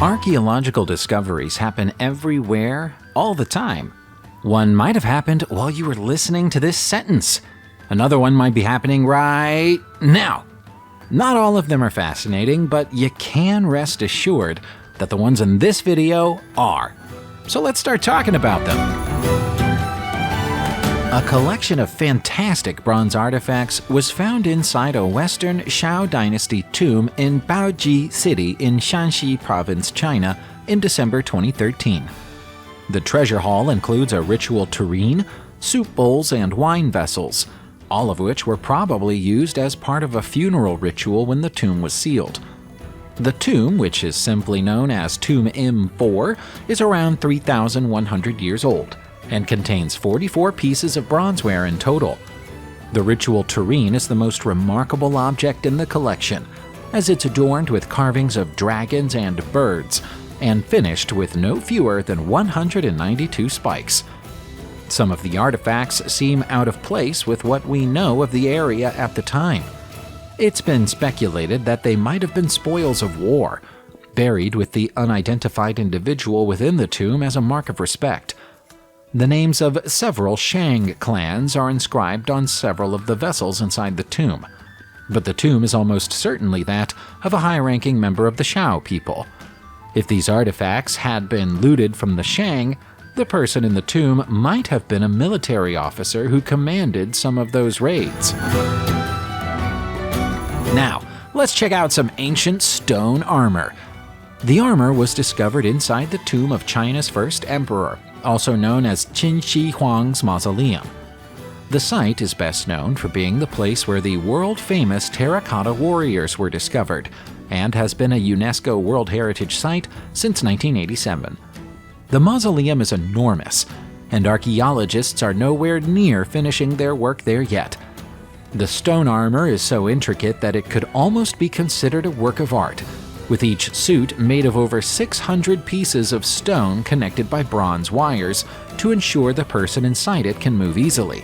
Archaeological discoveries happen everywhere, all the time. One might have happened while you were listening to this sentence. Another one might be happening right now. Not all of them are fascinating, but you can rest assured that the ones in this video are. So let's start talking about them. A collection of fantastic bronze artifacts was found inside a Western Shao Dynasty tomb in Baoji City in Shanxi Province, China, in December 2013. The treasure haul includes a ritual tureen, soup bowls, and wine vessels, all of which were probably used as part of a funeral ritual when the tomb was sealed. The tomb, which is simply known as Tomb M4, is around 3,100 years old and contains 44 pieces of bronzeware in total. The ritual tureen is the most remarkable object in the collection, as it's adorned with carvings of dragons and birds, and finished with no fewer than 192 spikes. Some of the artifacts seem out of place with what we know of the area at the time. It's been speculated that they might have been spoils of war, buried with the unidentified individual within the tomb as a mark of respect. The names of several Shang clans are inscribed on several of the vessels inside the tomb, but the tomb is almost certainly that of a high-ranking member of the Shao people. If these artifacts had been looted from the Shang, the person in the tomb might have been a military officer who commanded some of those raids. Now, let's check out some ancient stone armor. The armor was discovered inside the tomb of China's first emperor, also known as Qin Shi Huang's mausoleum. The site is best known for being the place where the world-famous terracotta warriors were discovered, and has been a UNESCO World Heritage Site since 1987. The mausoleum is enormous, and archaeologists are nowhere near finishing their work there yet. The stone armor is so intricate that it could almost be considered a work of art, with each suit made of over 600 pieces of stone connected by bronze wires to ensure the person inside it can move easily.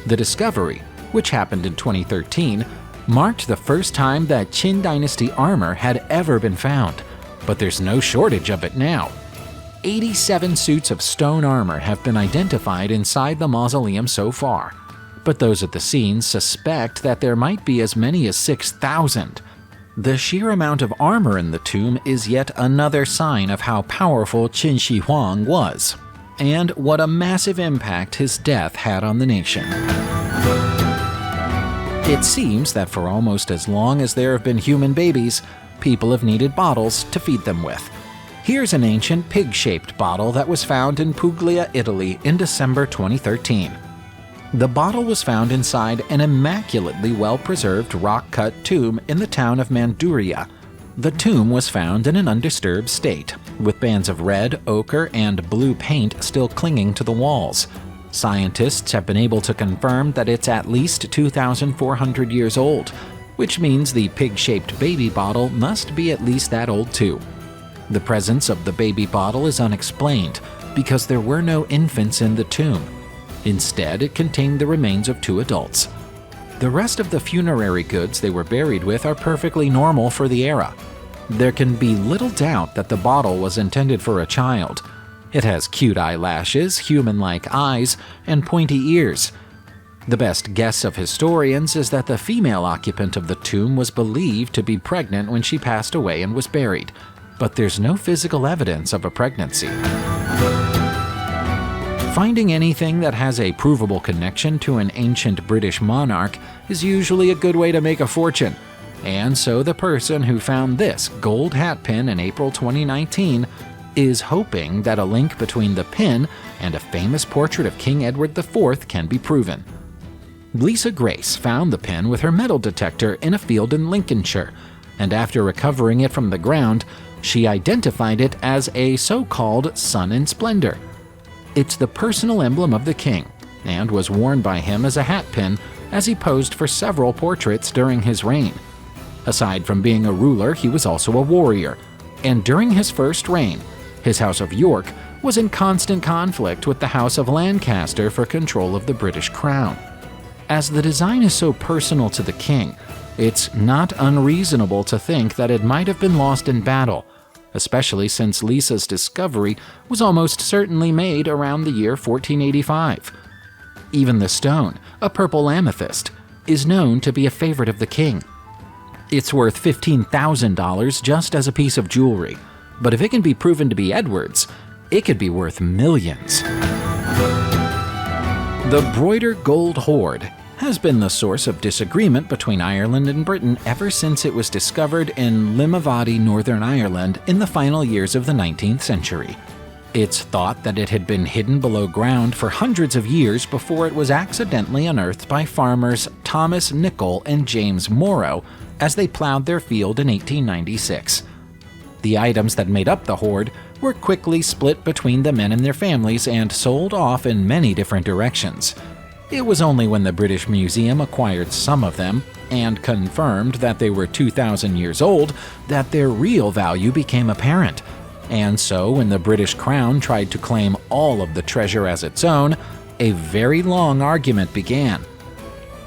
The discovery, which happened in 2013, marked the first time that Qin Dynasty armor had ever been found, but there's no shortage of it now. 87 suits of stone armor have been identified inside the mausoleum so far, but those at the scene suspect that there might be as many as 6,000. The sheer amount of armor in the tomb is yet another sign of how powerful Qin Shi Huang was, and what a massive impact his death had on the nation. It seems that for almost as long as there have been human babies, people have needed bottles to feed them with. Here's an ancient pig-shaped bottle that was found in Puglia, Italy in December 2013. The bottle was found inside an immaculately well-preserved rock-cut tomb in the town of Manduria. The tomb was found in an undisturbed state, with bands of red, ochre, and blue paint still clinging to the walls. Scientists have been able to confirm that it's at least 2,400 years old, which means the pig-shaped baby bottle must be at least that old too. The presence of the baby bottle is unexplained, because there were no infants in the tomb. Instead, it contained the remains of 2 adults. The rest of the funerary goods they were buried with are perfectly normal for the era. There can be little doubt that the bottle was intended for a child. It has cute eyelashes, human-like eyes, and pointy ears. The best guess of historians is that the female occupant of the tomb was believed to be pregnant when she passed away and was buried, but there's no physical evidence of a pregnancy. Finding anything that has a provable connection to an ancient British monarch is usually a good way to make a fortune, and so the person who found this gold hatpin in April 2019 is hoping that a link between the pin and a famous portrait of King Edward IV can be proven. Lisa Grace found the pin with her metal detector in a field in Lincolnshire, and after recovering it from the ground, she identified it as a so-called sun in splendor. It's the personal emblem of the king, and was worn by him as a hatpin as he posed for several portraits during his reign. Aside from being a ruler, he was also a warrior, and during his first reign, his House of York was in constant conflict with the House of Lancaster for control of the British crown. As the design is so personal to the king, it's not unreasonable to think that it might have been lost in battle, especially since Lisa's discovery was almost certainly made around the year 1485. Even the stone, a purple amethyst, is known to be a favorite of the king. It's worth $15,000 just as a piece of jewelry, but if it can be proven to be Edward's, it could be worth millions. The Broider Gold Hoard has been the source of disagreement between Ireland and Britain ever since it was discovered in Limavady, Northern Ireland in the final years of the 19th century. It's thought that it had been hidden below ground for hundreds of years before it was accidentally unearthed by farmers Thomas Nichol and James Morrow as they plowed their field in 1896. The items that made up the hoard were quickly split between the men and their families and sold off in many different directions. It was only when the British Museum acquired some of them and confirmed that they were 2,000 years old that their real value became apparent. And so when the British Crown tried to claim all of the treasure as its own, a very long argument began.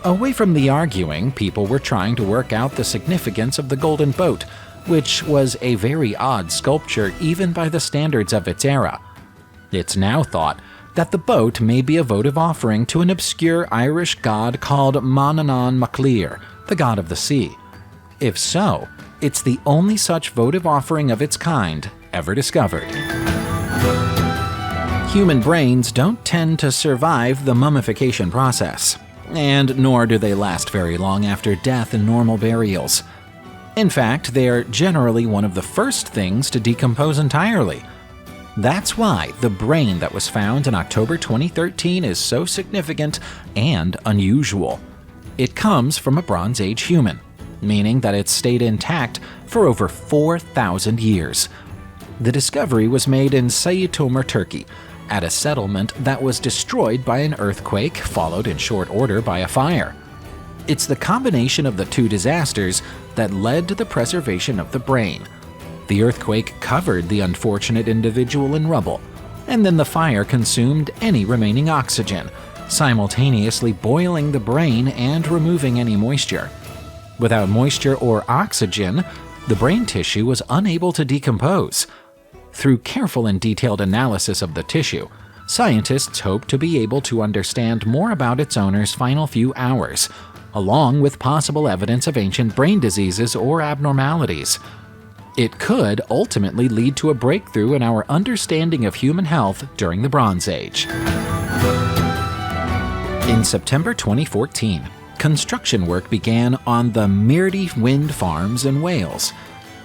Away from the arguing, people were trying to work out the significance of the Golden Boat, which was a very odd sculpture even by the standards of its era. It's now thought that the boat may be a votive offering to an obscure Irish god called Manannán mac Lir, the god of the sea. If so, it's the only such votive offering of its kind ever discovered. Human brains don't tend to survive the mummification process, and nor do they last very long after death in normal burials. In fact, they're generally one of the first things to decompose entirely. That's why the brain that was found in October 2013 is so significant and unusual. It comes from a Bronze Age human, meaning that it stayed intact for over 4,000 years. The discovery was made in Sayıtomur, Turkey, at a settlement that was destroyed by an earthquake followed in short order by a fire. It's the combination of the two disasters that led to the preservation of the brain. The earthquake covered the unfortunate individual in rubble, and then the fire consumed any remaining oxygen, simultaneously boiling the brain and removing any moisture. Without moisture or oxygen, the brain tissue was unable to decompose. Through careful and detailed analysis of the tissue, scientists hope to be able to understand more about its owner's final few hours, along with possible evidence of ancient brain diseases or abnormalities. It could ultimately lead to a breakthrough in our understanding of human health during the Bronze Age. In September 2014, construction work began on the Meardy wind farms in Wales.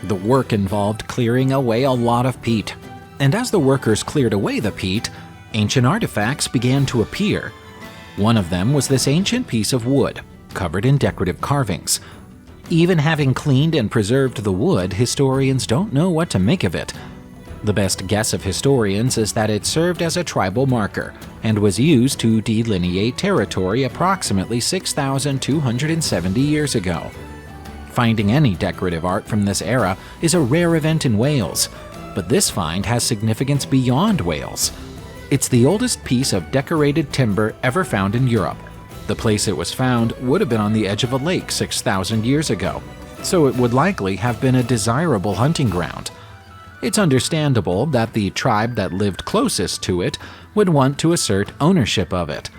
The work involved clearing away a lot of peat, and as the workers cleared away the peat, ancient artifacts began to appear. One of them was this ancient piece of wood, covered in decorative carvings. Even having cleaned and preserved the wood, historians don't know what to make of it. The best guess of historians is that it served as a tribal marker and was used to delineate territory approximately 6,270 years ago. Finding any decorative art from this era is a rare event in Wales, but this find has significance beyond Wales. It's the oldest piece of decorated timber ever found in Europe. The place it was found would have been on the edge of a lake 6,000 years ago, so it would likely have been a desirable hunting ground. It's understandable that the tribe that lived closest to it would want to assert ownership of it.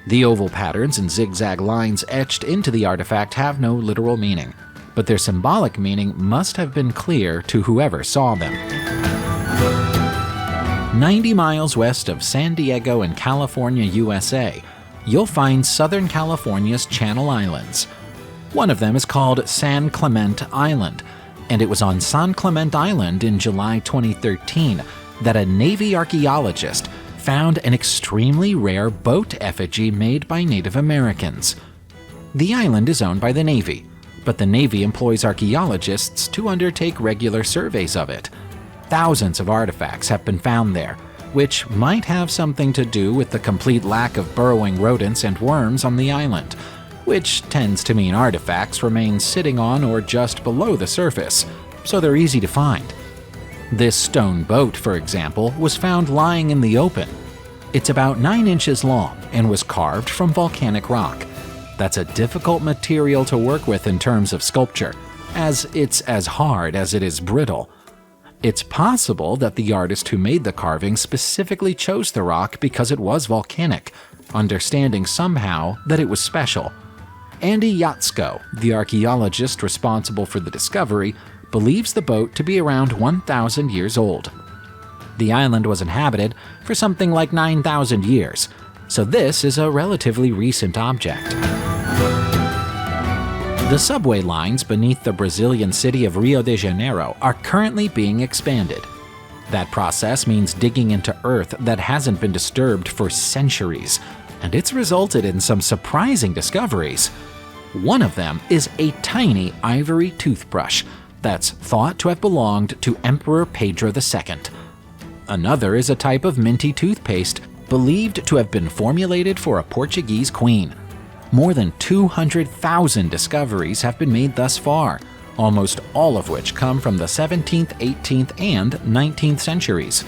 The oval patterns and zigzag lines etched into the artifact have no literal meaning, but their symbolic meaning must have been clear to whoever saw them. 90 miles west of San Diego in California, USA, you'll find Southern California's Channel Islands. One of them is called San Clemente Island, and it was on San Clemente Island in July 2013 that a Navy archaeologist found an extremely rare boat effigy made by Native Americans. The island is owned by the Navy, but the Navy employs archaeologists to undertake regular surveys of it. Thousands of artifacts have been found there, which might have something to do with the complete lack of burrowing rodents and worms on the island, which tends to mean artifacts remain sitting on or just below the surface, so they're easy to find. This stone boat, for example, was found lying in the open. It's about 9 inches long and was carved from volcanic rock. That's a difficult material to work with in terms of sculpture, as it's as hard as it is brittle. It's possible that the artist who made the carving specifically chose the rock because it was volcanic, understanding somehow that it was special. Andy Yatsko, the archaeologist responsible for the discovery, believes the boat to be around 1,000 years old. The island was inhabited for something like 9,000 years, so this is a relatively recent object. The subway lines beneath the Brazilian city of Rio de Janeiro are currently being expanded. That process means digging into earth that hasn't been disturbed for centuries, and it's resulted in some surprising discoveries. One of them is a tiny ivory toothbrush that's thought to have belonged to Emperor Pedro II. Another is a type of minty toothpaste believed to have been formulated for a Portuguese queen. More than 200,000 discoveries have been made thus far, almost all of which come from the 17th, 18th, and 19th centuries.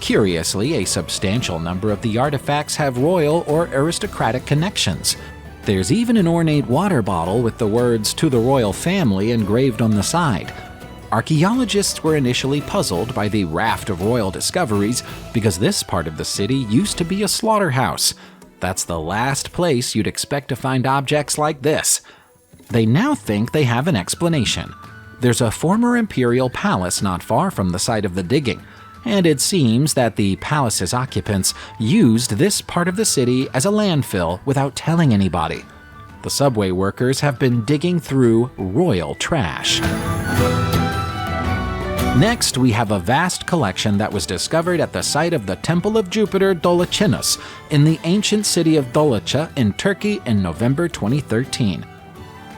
Curiously, a substantial number of the artifacts have royal or aristocratic connections. There's even an ornate water bottle with the words "To the Royal Family" engraved on the side. Archaeologists were initially puzzled by the raft of royal discoveries because this part of the city used to be a slaughterhouse. That's the last place you'd expect to find objects like this. They now think they have an explanation. There's a former imperial palace not far from the site of the digging, and it seems that the palace's occupants used this part of the city as a landfill without telling anybody. The subway workers have been digging through royal trash. Next, we have a vast collection that was discovered at the site of the Temple of Jupiter Dolinas in the ancient city of Dolicha in Turkey in November 2013.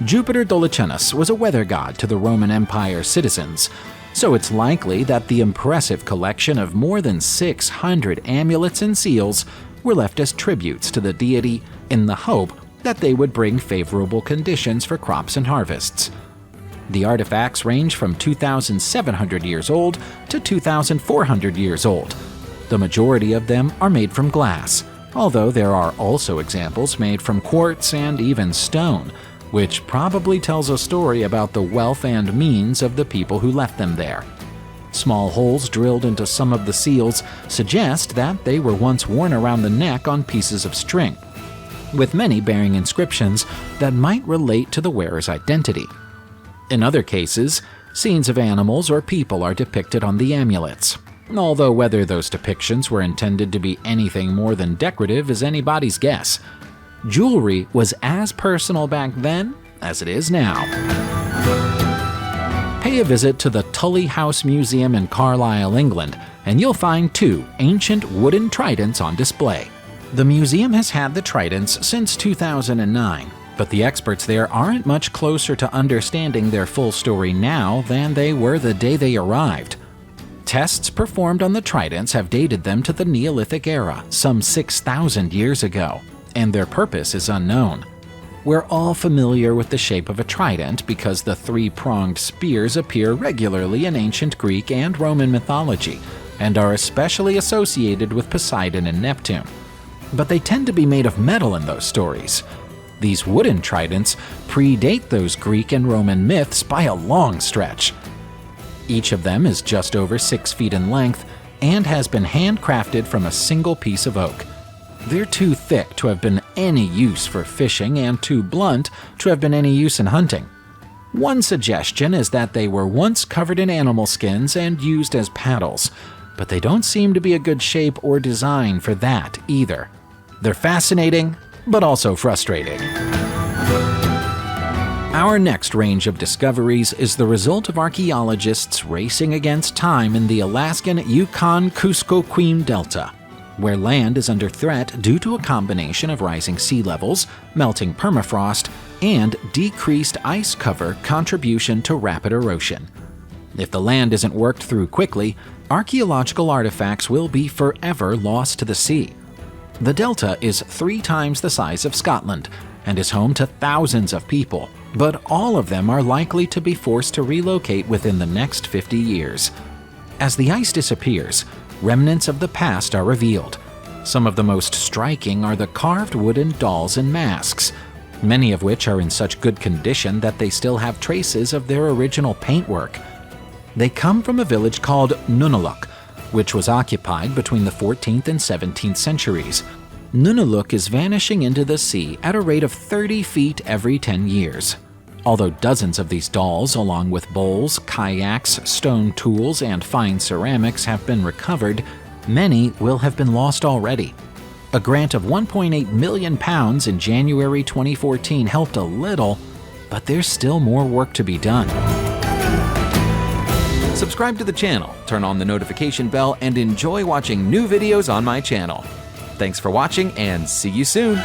Jupiter Dolinas was a weather god to the Roman Empire citizens, so it's likely that the impressive collection of more than 600 amulets and seals were left as tributes to the deity in the hope that they would bring favorable conditions for crops and harvests. The artifacts range from 2,700 years old to 2,400 years old. The majority of them are made from glass, although there are also examples made from quartz and even stone, which probably tells a story about the wealth and means of the people who left them there. Small holes drilled into some of the seals suggest that they were once worn around the neck on pieces of string, with many bearing inscriptions that might relate to the wearer's identity. In other cases, scenes of animals or people are depicted on the amulets, although whether those depictions were intended to be anything more than decorative is anybody's guess. Jewelry was as personal back then as it is now. Pay a visit to the Tully House Museum in Carlisle, England, and you'll find 2 ancient wooden tridents on display. The museum has had the tridents since 2009, but the experts there aren't much closer to understanding their full story now than they were the day they arrived. Tests performed on the tridents have dated them to the Neolithic era, some 6,000 years ago, and their purpose is unknown. We're all familiar with the shape of a trident because the 3-pronged spears appear regularly in ancient Greek and Roman mythology, and are especially associated with Poseidon and Neptune. But they tend to be made of metal in those stories. These wooden tridents predate those Greek and Roman myths by a long stretch. Each of them is just over 6 feet in length and has been handcrafted from a single piece of oak. They're too thick to have been any use for fishing and too blunt to have been any use in hunting. One suggestion is that they were once covered in animal skins and used as paddles, but they don't seem to be a good shape or design for that either. They're fascinating, but also frustrating. Our next range of discoveries is the result of archaeologists racing against time in the Alaskan Yukon-Kuskokwim Delta, where land is under threat due to a combination of rising sea levels, melting permafrost, and decreased ice cover contribution to rapid erosion. If the land isn't worked through quickly, archaeological artifacts will be forever lost to the sea. The delta is 3 times the size of Scotland and is home to thousands of people, but all of them are likely to be forced to relocate within the next 50 years. As the ice disappears, remnants of the past are revealed. Some of the most striking are the carved wooden dolls and masks, many of which are in such good condition that they still have traces of their original paintwork. They come from a village called Nunaluk, which was occupied between the 14th and 17th centuries. Nunaluk is vanishing into the sea at a rate of 30 feet every 10 years. Although dozens of these dolls, along with bowls, kayaks, stone tools, and fine ceramics have been recovered, many will have been lost already. A grant of £1.8 million in January 2014 helped a little, but there's still more work to be done. Subscribe to the channel, turn on the notification bell, and enjoy watching new videos on my channel. Thanks for watching, and see you soon!